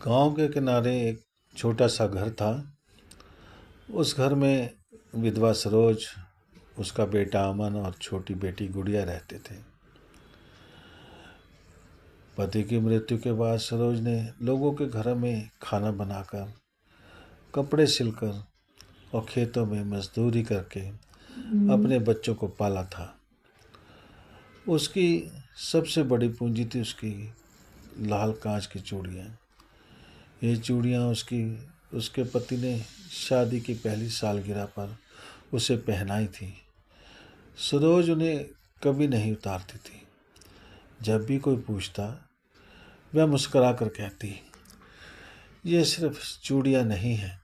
गांव के किनारे एक छोटा सा घर था। उस घर में विधवा सरोज, उसका बेटा अमन और छोटी बेटी गुड़िया रहते थे। पति की मृत्यु के बाद सरोज ने लोगों के घर में खाना बनाकर, कपड़े सिलकर और खेतों में मजदूरी करके अपने बच्चों को पाला था। उसकी सबसे बड़ी पूंजी थी उसकी लाल कांच की चूड़ियाँ। ये चूड़ियाँ उसके पति ने शादी की पहली सालगिरह पर उसे पहनाई थी। सरोज उन्हें कभी नहीं उतारती थी। जब भी कोई पूछता, वह मुस्कुरा कर कहती, ये सिर्फ चूड़ियाँ नहीं हैं,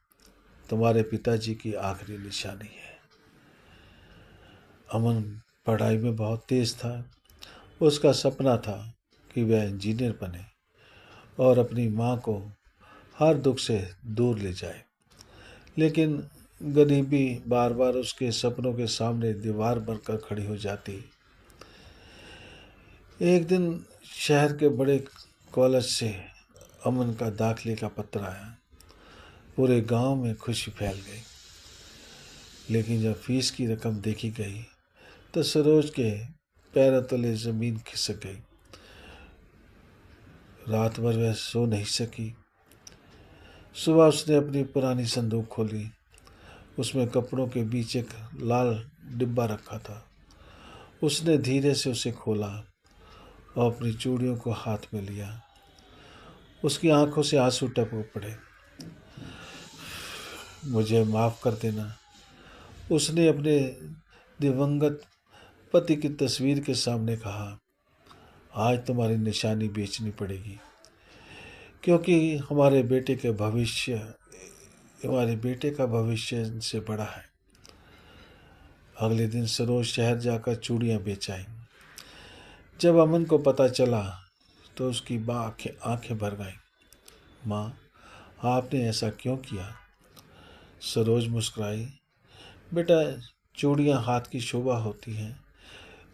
तुम्हारे पिताजी की आखिरी निशानी है। अमन पढ़ाई में बहुत तेज था। उसका सपना था कि वह इंजीनियर बने और अपनी माँ को हर दुख से दूर ले जाए। लेकिन गरीबी बार बार उसके सपनों के सामने दीवार बनकर खड़ी हो जाती। एक दिन शहर के बड़े कॉलेज से अमन का दाखिले का पत्र आया। पूरे गांव में खुशी फैल गई। लेकिन जब फीस की रकम देखी गई तो सरोज के पैरों तले जमीन खिसक गई। रात भर वह सो नहीं सकी। सुबह उसने अपनी पुरानी संदूक खोली। उसमें कपड़ों के बीच एक लाल डिब्बा रखा था। उसने धीरे से उसे खोला और अपनी चूड़ियों को हाथ में लिया। उसकी आंखों से आंसू टपक पड़े। मुझे माफ़ कर देना, उसने अपने दिवंगत पति की तस्वीर के सामने कहा। आज तुम्हारी निशानी बेचनी पड़ेगी, क्योंकि हमारे बेटे का भविष्य इनसे बड़ा है। अगले दिन सरोज शहर जाकर चूड़ियाँ बेच आई। जब अमन को पता चला तो उसकी आंखें भर गईं। माँ, आपने ऐसा क्यों किया? सरोज मुस्कुराई। बेटा, चूड़ियाँ हाथ की शोभा होती हैं,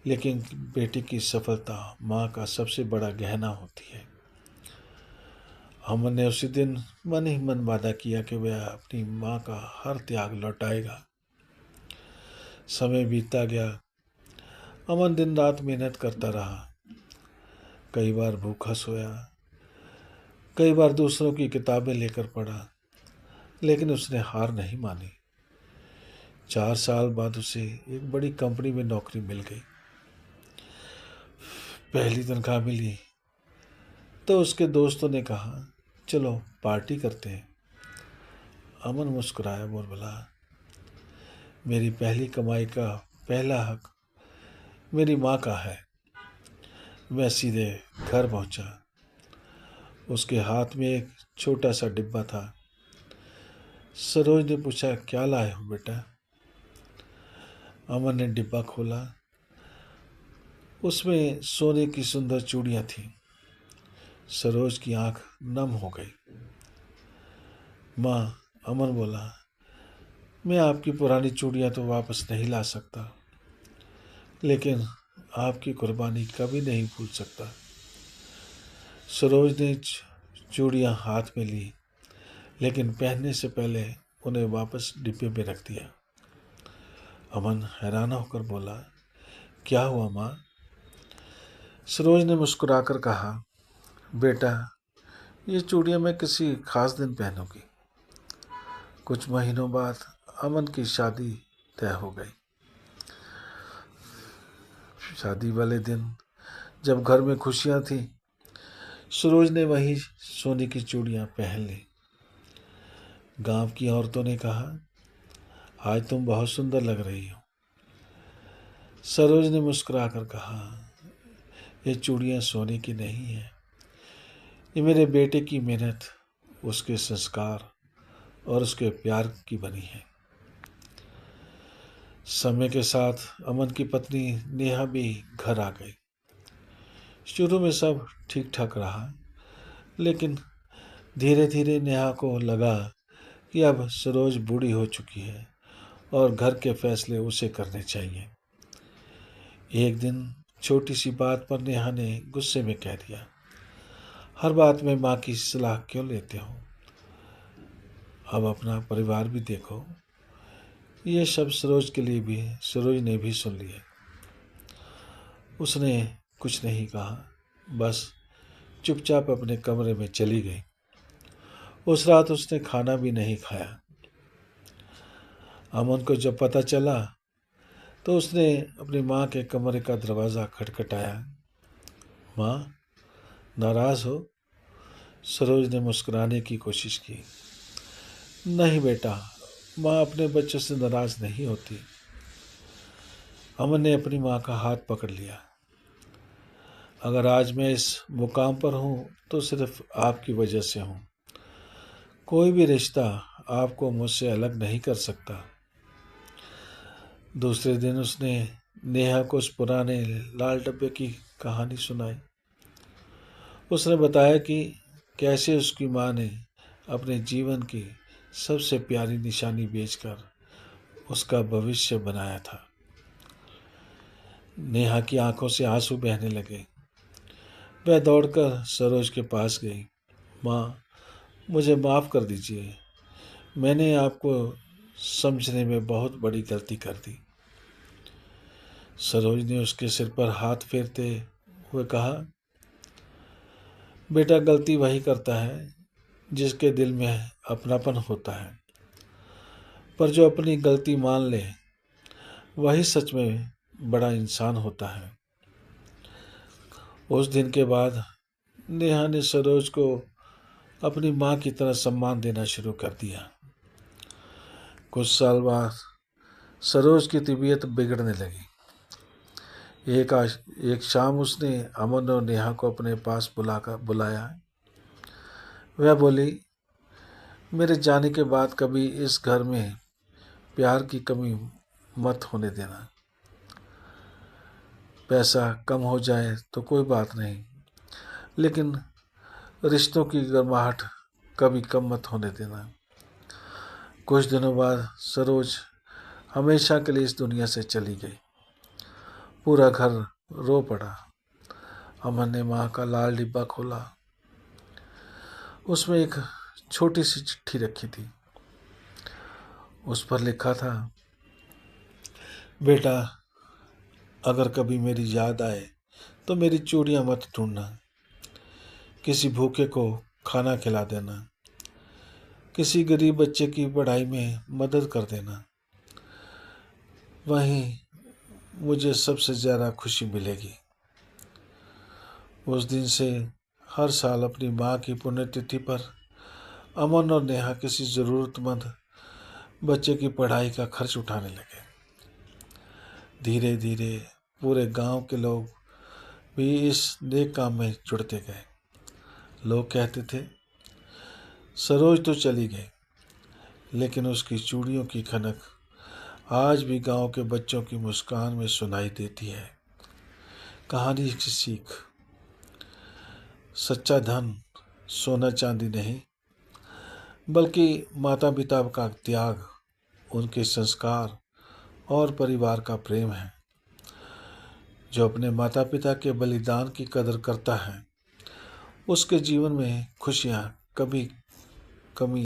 लेकिन बेटी की सफलता माँ का सबसे बड़ा गहना होती है। अमन ने उसी दिन मन ही मन वादा किया कि वह अपनी माँ का हर त्याग लौटाएगा। समय बीतता गया। अमन दिन रात मेहनत करता रहा। कई बार भूखा सोया, कई बार दूसरों की किताबें लेकर पढ़ा, लेकिन उसने हार नहीं मानी। 4 साल बाद उसे एक बड़ी कंपनी में नौकरी मिल गई। पहली तनख्वाह मिली तो उसके दोस्तों ने कहा, चलो पार्टी करते हैं। अमन मुस्कुराया, बोला, मेरी पहली कमाई का पहला हक मेरी माँ का है। मैं सीधे घर पहुँचा। उसके हाथ में एक छोटा सा डिब्बा था। सरोज ने पूछा, क्या लाए हो बेटा? अमन ने डिब्बा खोला। उसमें सोने की सुंदर चूड़ियाँ थीं। सरोज की आंख नम हो गई। माँ, अमन बोला, मैं आपकी पुरानी चूड़ियाँ तो वापस नहीं ला सकता, लेकिन आपकी कुर्बानी कभी नहीं भूल सकता। सरोज ने चूड़ियाँ हाथ में ली, लेकिन पहनने से पहले उन्हें वापस डिब्बे में रख दिया। अमन हैरान होकर बोला, क्या हुआ माँ? सरोज ने मुस्कुराकर कहा, बेटा, ये चूड़ियाँ मैं किसी खास दिन पहनूंगी। कुछ महीनों बाद अमन की शादी तय हो गई। शादी वाले दिन जब घर में खुशियाँ थी, सरोज ने वही सोने की चूड़ियाँ पहन ली। गांव की औरतों ने कहा, आज तुम बहुत सुंदर लग रही हो। सरोज ने मुस्कुराकर कहा, ये चूड़ियाँ सोने की नहीं है, ये मेरे बेटे की मेहनत, उसके संस्कार और उसके प्यार की बनी है। समय के साथ अमन की पत्नी नेहा भी घर आ गई। शुरू में सब ठीक ठाक रहा, लेकिन धीरे धीरे नेहा को लगा कि अब सरोज बूढ़ी हो चुकी है और घर के फैसले उसे करने चाहिए। एक दिन छोटी सी बात पर नेहा ने गुस्से में कह दिया, हर बात में माँ की सलाह क्यों लेते हो? अब अपना परिवार भी देखो। ये शब्द सरोज ने भी सुन लिए। उसने कुछ नहीं कहा, बस चुपचाप अपने कमरे में चली गई। उस रात उसने खाना भी नहीं खाया। अमन को जब पता चला तो उसने अपनी माँ के कमरे का दरवाज़ा खटखटाया। माँ, नाराज़ हो? सरोज ने मुस्कुराने की कोशिश की। नहीं बेटा, माँ अपने बच्चों से नाराज़ नहीं होती। अमन ने अपनी माँ का हाथ पकड़ लिया। अगर आज मैं इस मुकाम पर हूँ तो सिर्फ आपकी वजह से हूँ। कोई भी रिश्ता आपको मुझसे अलग नहीं कर सकता। दूसरे दिन उसने नेहा को उस पुराने लाल डब्बे की कहानी सुनाई। उसने बताया कि कैसे उसकी माँ ने अपने जीवन की सबसे प्यारी निशानी बेचकर उसका भविष्य बनाया था। नेहा की आंखों से आंसू बहने लगे। वह दौड़कर सरोज के पास गई। माँ, मुझे माफ़ कर दीजिए। मैंने आपको समझने में बहुत बड़ी गलती कर दी। सरोज ने उसके सिर पर हाथ फेरते हुए कहा, बेटा, गलती वही करता है जिसके दिल में अपनापन होता है, पर जो अपनी गलती मान ले वही सच में बड़ा इंसान होता है। उस दिन के बाद नेहा ने सरोज को अपनी माँ की तरह सम्मान देना शुरू कर दिया। कुछ साल बाद सरोज की तबीयत बिगड़ने लगी। एक शाम उसने अमन और नेहा को अपने पास बुलाया। वह बोली, मेरे जाने के बाद कभी इस घर में प्यार की कमी मत होने देना। पैसा कम हो जाए तो कोई बात नहीं, लेकिन रिश्तों की गर्माहट कभी कम मत होने देना। कुछ दिनों बाद सरोज हमेशा के लिए इस दुनिया से चली गई। पूरा घर रो पड़ा। अमन ने माँ का लाल डिब्बा खोला। उसमें एक छोटी सी चिट्ठी रखी थी। उस पर लिखा था, बेटा, अगर कभी मेरी याद आए तो मेरी चूड़ियाँ मत ढूंढना। किसी भूखे को खाना खिला देना। किसी गरीब बच्चे की पढ़ाई में मदद कर देना। वहीं मुझे सबसे ज़्यादा खुशी मिलेगी। उस दिन से हर साल अपनी माँ की पुण्यतिथि पर अमन और नेहा किसी ज़रूरतमंद बच्चे की पढ़ाई का खर्च उठाने लगे। धीरे धीरे पूरे गांव के लोग भी इस नेक काम में जुड़ते गए। लोग कहते थे, सरोज तो चली गई, लेकिन उसकी चूड़ियों की खनक आज भी गांव के बच्चों की मुस्कान में सुनाई देती है। कहानी की सीख, सच्चा धन सोना चांदी नहीं, बल्कि माता पिता का त्याग, उनके संस्कार और परिवार का प्रेम है। जो अपने माता पिता के बलिदान की कदर करता है, उसके जीवन में खुशियाँ कभी कमी